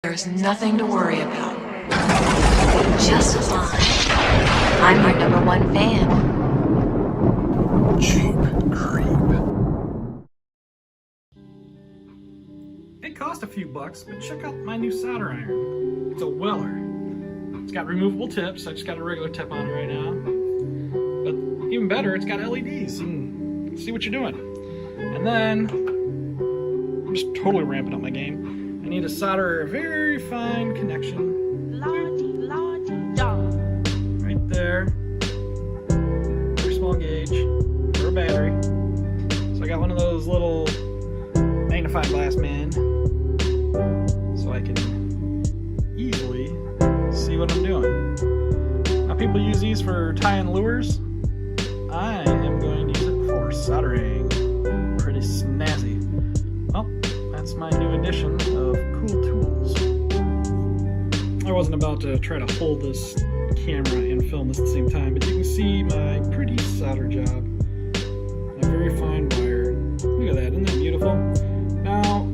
There's nothing to worry about. Just fine. I'm your #1 fan. Cheap creep. It cost a few bucks, but check out my new solder iron. It's a Weller. It's got removable tips. I just got a regular tip on it right now. But even better, it's got LEDs. You can see what you're doing. And then, I'm just totally ramping up my game. I need to solder a very fine connection. Right there. Very small gauge for a battery. So I got one of those little magnifying glass men, so I can easily see what I'm doing. Now people use these for tying lures. I am going to use it for soldering. Pretty snazzy. Well, that's my new addition of cool tools. I wasn't about to try to hold this camera and film this at the same time, but you can see my pretty solder job. A very fine wire. Look at that, isn't that beautiful? Now,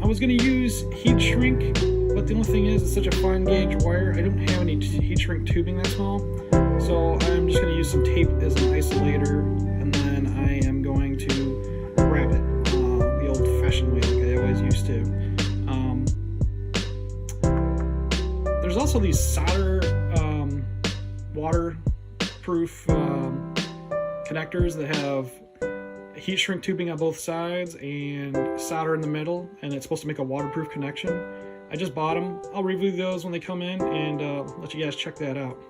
I was going to use heat shrink, but the only thing is it's such a fine gauge wire. I don't have any heat shrink tubing that small, so I'm just going to use some tape as an isolator, and then I am going to wrap it the old-fashioned way like I always used to. There's also these solder waterproof connectors that have heat shrink tubing on both sides and solder in the middle, and it's supposed to make a waterproof connection. I just bought them. I'll review those when they come in and let you guys check that out.